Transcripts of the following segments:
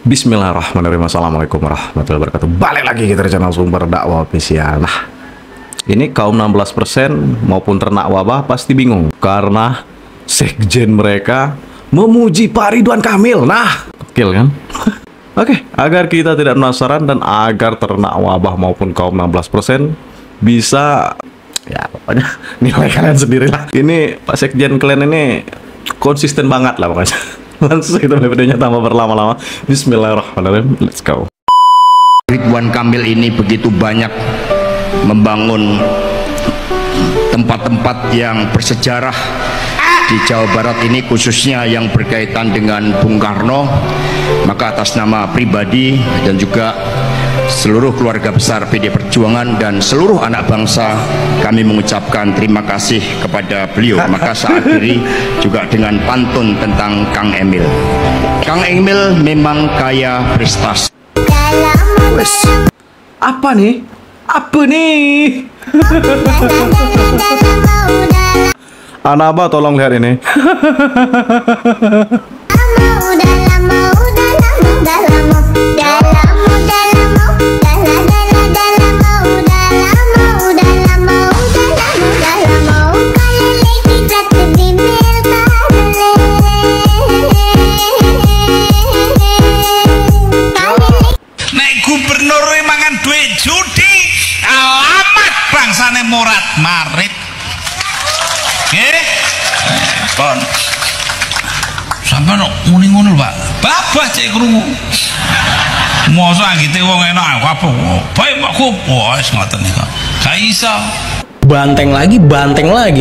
Bismillahirrahmanirrahim. Assalamualaikum warahmatullahi wabarakatuh. Balik lagi kita di channel Sumber Dakwah Official. Nah, ini kaum 16% maupun ternak wabah pasti bingung karena sekjen mereka memuji Pak Ridwan Kamil. Nah, gokil kan? Oke, agar kita tidak penasaran dan agar ternak wabah maupun kaum 16% bisa, ya pokoknya nilai kalian sendirilah. Ini Pak Sekjen kalian ini konsisten banget lah pokoknya. Langsung kita mulai videonya tanpa berlama-lama. Bismillahirrahmanirrahim. Let's go. Ridwan Kamil ini begitu banyak membangun tempat-tempat yang bersejarah di Jawa Barat ini, khususnya yang berkaitan dengan Bung Karno. Maka atas nama pribadi dan juga seluruh keluarga besar PD Perjuangan dan seluruh anak bangsa, kami mengucapkan terima kasih kepada beliau. Maka saya akhiri juga dengan pantun tentang Kang Emil. Kang Emil memang kaya prestasi. Apa nih? Apa nih? Anak Abah tolong lihat ini. Mangan duit judi, alamat bangsane morat marit. Nggih. Kon. Sampeyan muni ngono, Pak. Babah cek krungu. Mosok anggite wong enak apa? Bae makku. Wes ngoten niku. Ga iso. Banteng lagi.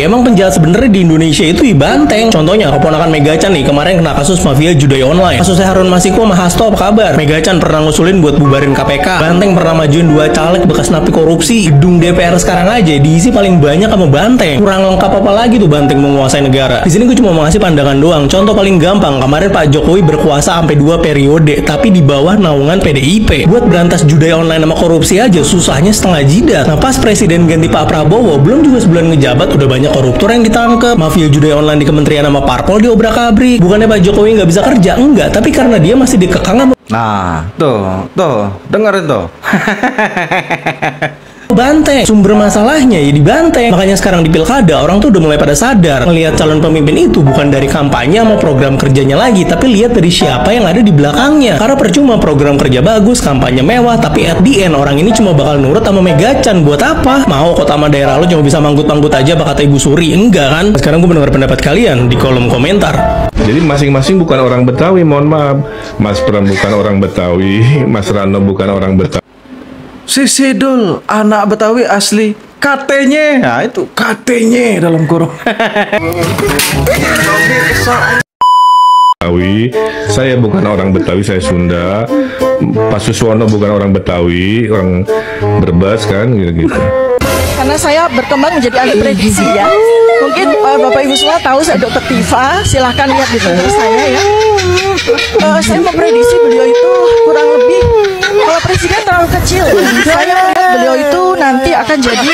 Emang penjahat sebenarnya di Indonesia itu banteng. Contohnya keponakan Megachan nih, kemarin kena kasus mafia judi online. Kasusnya Harun Masiku sama Hasto, apa kabar? Megachan pernah ngusulin buat bubarin KPK. Banteng pernah majuin 2 caleg bekas napi korupsi. Gedung DPR sekarang aja diisi paling banyak sama Banteng. Kurang lengkap apa lagi tuh Banteng menguasai negara. Di sini gue cuma mau ngasih pandangan doang. Contoh paling gampang, kemarin Pak Jokowi berkuasa sampai 2 periode, tapi di bawah naungan PDIP. Buat berantas judi online sama korupsi aja susahnya setengah jidat. Nah, pas presiden ganti Pak Prabowo, belum juga sebulan ngejabat udah banyak koruptor yang ditangkap. Mafia judi online di kementerian sama parpol diobrak-abrik. Bukannya Pak Jokowi nggak bisa kerja, enggak, tapi karena dia masih dikekang sama Dengerin tuh. Banteng. Sumber masalahnya ya di Banteng. Makanya sekarang di pilkada orang tuh udah mulai pada sadar melihat calon pemimpin itu bukan dari kampanye sama program kerjanya lagi, tapi lihat dari siapa yang ada di belakangnya. Karena percuma program kerja bagus, kampanye mewah, tapi at the end orang ini cuma bakal nurut sama Megachan. Buat apa? Mau kota sama daerah lo cuma bisa manggut-manggut aja kata Ibu Suri? Enggak kan? Sekarang gue mendengar pendapat kalian di kolom komentar. Jadi masing-masing bukan orang Betawi, mohon maaf. Mas Pram bukan orang Betawi, Mas Rano bukan orang Betawi. Si Sidul anak Betawi asli, katanya. Nah itu katanya dalam kurung. Saya bukan orang Betawi, saya Sunda. Pak Suswono bukan orang Betawi, orang Brebes kan, gitu-gitu. Karena saya berkembang menjadi ahli prediksi ya. Mungkin Bapak Ibu semua tahu saya Dokter Tifa, silahkan lihat di channel saya ya. Saya memprediksi beliau itu kurang lebih, kalau presiden terlalu kecil, saya melihat beliau itu nanti akan jadi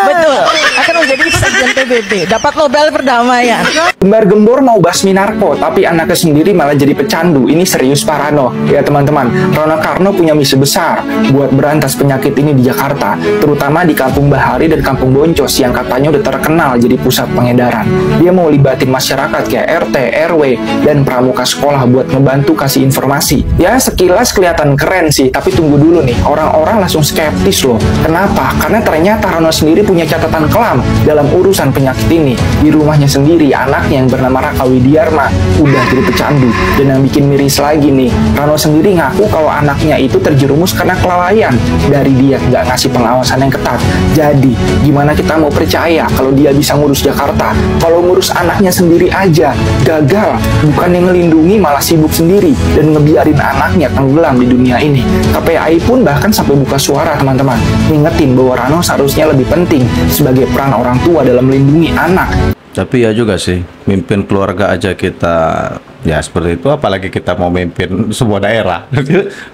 betul, akan menjadi sekjen PBB, dapat Nobel perdamaian. Gembar-gembor mau basmi narko, tapi anaknya sendiri malah jadi pecandu. Ini serius Pak Rano. Ya teman-teman, Rano Karno punya misi besar buat berantas penyakit ini di Jakarta, terutama di Kampung Bahari dan Kampung Boncos yang katanya udah terkenal jadi pusat pengedaran. Dia mau libatin masyarakat kayak RT, RW, dan pramuka sekolah buat ngebantu kasih informasi. Ya sekilas kelihatan keren sih, tapi tunggu dulu nih, orang-orang langsung skeptis loh. Kenapa? Karena ternyata Rano sendiri punya catatan kelam dalam urusan penyakit ini. Di rumahnya sendiri, anaknya yang bernama Raka Widiarma udah jadi pecandu. Dan yang bikin miris lagi nih, Rano sendiri ngaku kalau anaknya itu terjerumus karena kelalaian dari dia nggak ngasih pengawasan yang ketat. Jadi, gimana kita mau percaya kalau dia bisa ngurus Jakarta, kalau ngurus anaknya sendiri aja gagal, bukan yang ngelindungi malah sibuk sendiri dan ngebiarin anaknya tenggelam di dunia ini. KPAI pun bahkan sampai buka suara teman-teman, ngingetin bahwa Rano seharusnya lebih penting sebagai peran orang tua dalam melindungi anak. Tapi ya juga sih, mimpin keluarga aja kita Ya seperti itu, apalagi kita mau memimpin sebuah daerah.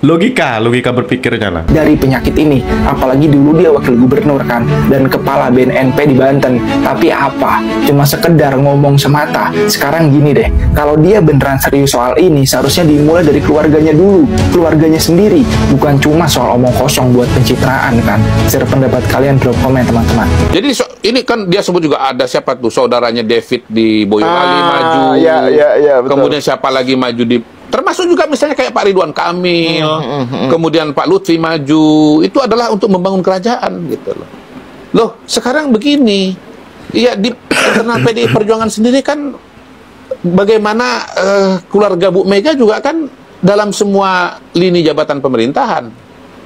logika berpikirnya lah. Dari penyakit ini, apalagi dulu dia wakil gubernur kan, dan kepala BNNP di Banten. Tapi apa? Cuma sekedar ngomong semata. Sekarang gini deh, kalau dia beneran serius soal ini, seharusnya dimulai dari keluarganya dulu, keluarganya sendiri, bukan cuma soal omong kosong buat pencitraan kan. Share pendapat kalian, drop komen teman-teman. Jadi ini kan dia sebut juga ada siapa tuh saudaranya David di Boyolali maju. Ya, betul. Kemudian siapa lagi maju di, termasuk juga misalnya kayak Pak Ridwan Kamil, kemudian Pak Lutfi maju, itu adalah untuk membangun kerajaan gitu loh. Loh, sekarang begini, ya di internal PDI Perjuangan sendiri kan bagaimana keluarga Bu Mega juga kan dalam semua lini jabatan pemerintahan.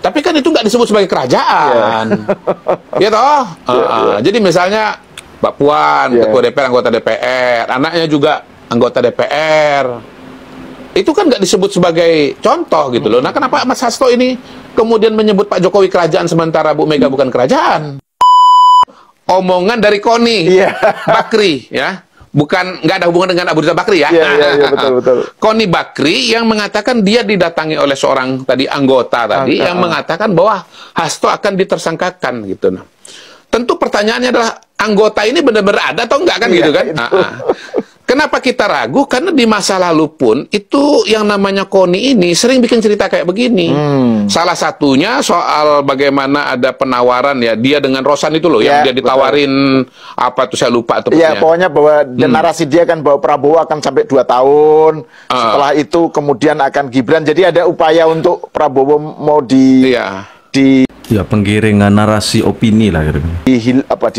Tapi kan itu nggak disebut sebagai kerajaan. Ya toh? Jadi misalnya Mbak Puan, Ketua DPR, anggota DPR, anaknya juga anggota DPR, itu kan nggak disebut sebagai contoh gitu loh. Nah, kenapa Mas Hasto ini kemudian menyebut Pak Jokowi kerajaan sementara Bu Mega bukan kerajaan? Omongan dari Koni Bakri, ya, bukan, nggak ada hubungan dengan Abu Rizal Bakri ya. Betul. Koni Bakri yang mengatakan dia didatangi oleh seorang tadi anggota tadi yang mengatakan bahwa Hasto akan ditersangkakan gitu. Nah, tentu pertanyaannya adalah anggota ini benar-benar ada atau enggak kan gitu kan? Kenapa kita ragu? Karena di masa lalu pun itu yang namanya Koni ini sering bikin cerita kayak begini. Salah satunya soal bagaimana ada penawaran ya, dia dengan Rosan itu loh, yang dia ditawarin apa tuh saya lupa tepatnya. Ya, pokoknya bahwa narasi dia kan bahwa Prabowo akan sampai 2 tahun. Setelah itu kemudian akan Gibran. Jadi ada upaya untuk Prabowo mau Ya, penggiringan narasi opini lah gitu.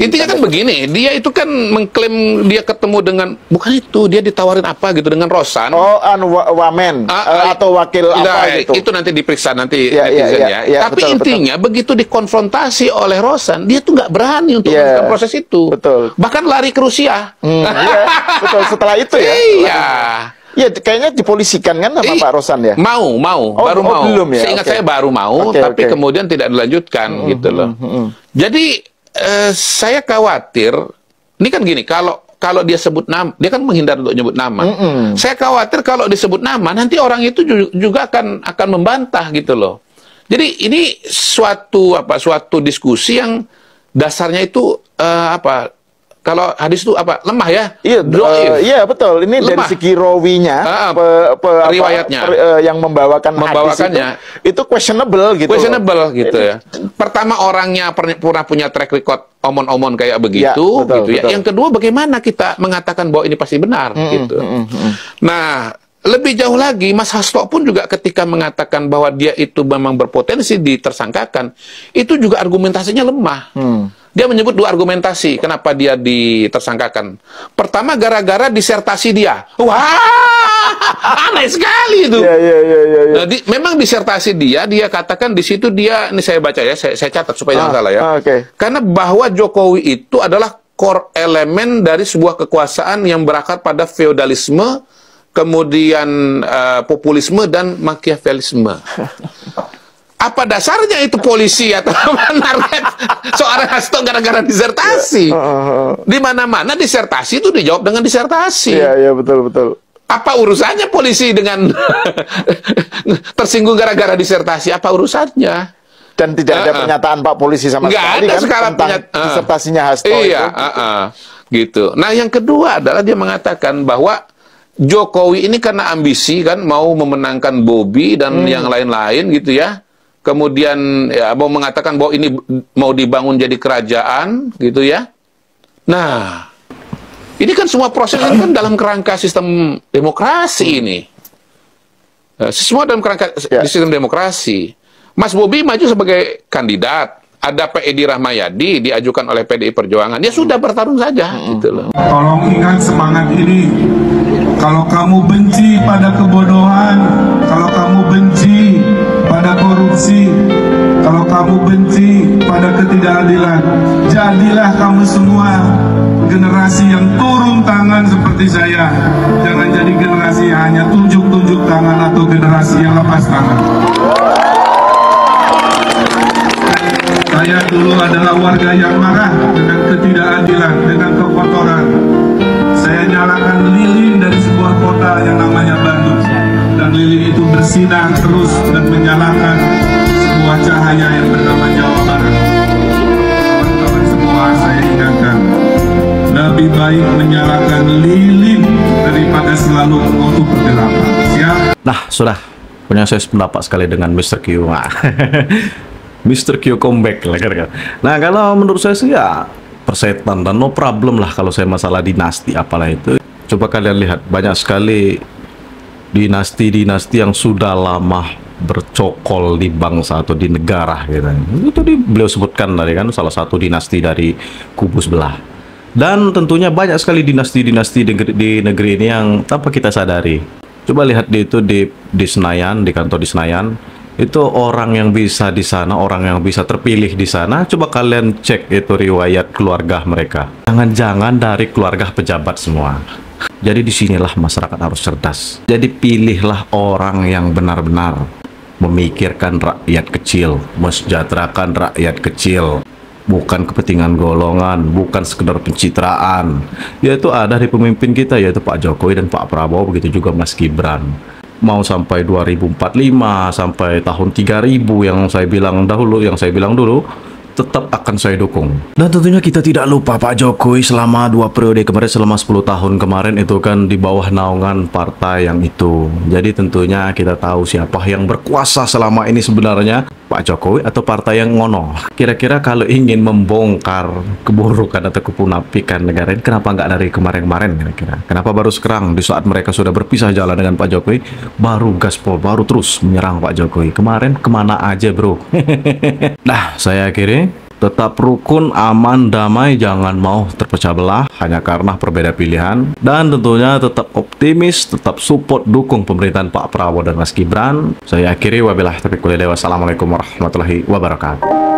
Intinya kan begini, dia itu kan mengklaim dia ketemu dengan, bukan itu, dia ditawarin apa gitu dengan Rosan. Wamen atau wakil apa gitu. Itu nanti diperiksa nanti netizen ya. Tapi betul, intinya begitu dikonfrontasi oleh Rosan, dia tuh nggak berani untuk melakukan proses itu. Bahkan lari ke Rusia. Betul, setelah itu ya. Iya. Ya, kayaknya dipolisikan kan sama Pak Rosan ya? Mau, baru mau. Belum ya? Seingat saya baru mau, tapi kemudian tidak dilanjutkan gitu loh. Jadi saya khawatir, ini kan gini, kalau dia sebut nama, dia kan menghindar untuk nyebut nama. Saya khawatir kalau disebut nama, nanti orang itu juga akan membantah gitu loh. Jadi ini suatu diskusi yang dasarnya itu kalau hadis itu lemah ya? Iya, betul. Ini lemah. Dari segi rawinya, riwayatnya yang membawakannya itu questionable gitu. Ya. Pertama, orangnya pernah punya track record omon-omon kayak begitu, betul. Yang kedua, bagaimana kita mengatakan bahwa ini pasti benar gitu. Nah, lebih jauh lagi, Mas Hasto pun juga ketika mengatakan bahwa dia itu memang berpotensi ditersangkakan, itu juga argumentasinya lemah. Dia menyebut 2 argumentasi kenapa dia ditersangkakan. Pertama, gara-gara disertasi dia. Wah, aneh sekali itu. Nah, memang disertasi dia katakan di situ dia, ini saya baca ya, saya catat supaya jangan salah ya. Karena bahwa Jokowi itu adalah core elemen dari sebuah kekuasaan yang berakar pada feodalisme, kemudian populisme dan machiavellisme. Apa dasarnya itu polisi atau narket seorang Hasto gara-gara disertasi? Di mana-mana disertasi itu dijawab dengan disertasi. Iya, betul. Apa urusannya polisi dengan tersinggung gara-gara disertasi? Apa urusannya? Dan tidak ada pernyataan Pak Polisi sama sekali kan tentang disertasinya Hasto. Iya, gitu. Nah, yang kedua adalah dia mengatakan bahwa Jokowi ini karena ambisi kan mau memenangkan Bobi dan yang lain-lain gitu ya. Kemudian ya, mau mengatakan bahwa ini mau dibangun jadi kerajaan gitu ya. Nah, ini kan semua proses ini kan dalam kerangka sistem demokrasi ini. Semua dalam kerangka sistem demokrasi. Mas Bobi maju sebagai kandidat. Ada Pak Edi Rahmayadi diajukan oleh PDI Perjuangan. Ya sudah, bertarung saja gitu loh. Tolong ingat semangat ini. Kalau kamu benci pada kebodohan, kalau kamu benci pada korupsi, kalau kamu benci pada ketidakadilan, jadilah kamu semua generasi yang turun tangan seperti saya. Jangan jadi generasi yang hanya tunjuk-tunjuk tangan atau generasi yang lepas tangan. Saya dulu adalah warga yang marah dengan ketidakadilan, dengan kekotoran. Saya nyalakan lilin dari sebuah kota yang namanya bersinar terus dan menyalakan sebuah cahaya yang bernama Jawa Barat. Kawan-kawan semua, saya ingatkan, lebih baik menyalakan lilin daripada selalu mengutuk kegelapan. Siap? Nah, sudah. Punya saya pendapat sekali dengan Mr. Q. Mr. Q comeback lah kan. Nah, kalau menurut saya sih ya persetan dan no problem lah kalau saya masalah dinasti apalah itu. Coba kalian lihat, banyak sekali dinasti-dinasti yang sudah lama bercokol di bangsa atau di negara gitu. Itu beliau sebutkan tadi kan salah satu dinasti dari kubu sebelah. Dan tentunya banyak sekali dinasti-dinasti di negeri ini yang tanpa kita sadari. Coba lihat di Senayan, di kantor di Senayan, itu orang yang bisa di sana, orang yang bisa terpilih di sana. Coba kalian cek itu riwayat keluarga mereka. Jangan-jangan dari keluarga pejabat semua. Jadi disinilah masyarakat harus cerdas. Jadi pilihlah orang yang benar-benar memikirkan rakyat kecil, mesejahterakan rakyat kecil. Bukan kepentingan golongan, bukan sekedar pencitraan. Yaitu ada di pemimpin kita, yaitu Pak Jokowi dan Pak Prabowo, begitu juga Mas Gibran. Mau sampai 2045, sampai tahun 3000 yang saya bilang dulu, tetap akan saya dukung. Dan tentunya kita tidak lupa Pak Jokowi selama 2 periode kemarin, selama 10 tahun kemarin itu kan di bawah naungan partai yang itu. Jadi tentunya kita tahu siapa yang berkuasa selama ini sebenarnya, Pak Jokowi atau partai yang ngono. Kira-kira kalau ingin membongkar keburukan atau kemunafikan negara ini, kenapa nggak dari kemarin-kemarin kira-kira? Kenapa baru sekarang di saat mereka sudah berpisah jalan dengan Pak Jokowi, baru gaspol, baru terus menyerang Pak Jokowi? Kemarin kemana aja bro? Nah, saya akhiri. Tetap rukun, aman, damai, jangan mau terpecah belah hanya karena berbeda pilihan. Dan tentunya tetap optimis, tetap support, dukung pemerintahan Pak Prabowo dan Mas Gibran. Saya akhiri, wabillahi taufiq wal hidayah. Wassalamualaikum warahmatullahi wabarakatuh.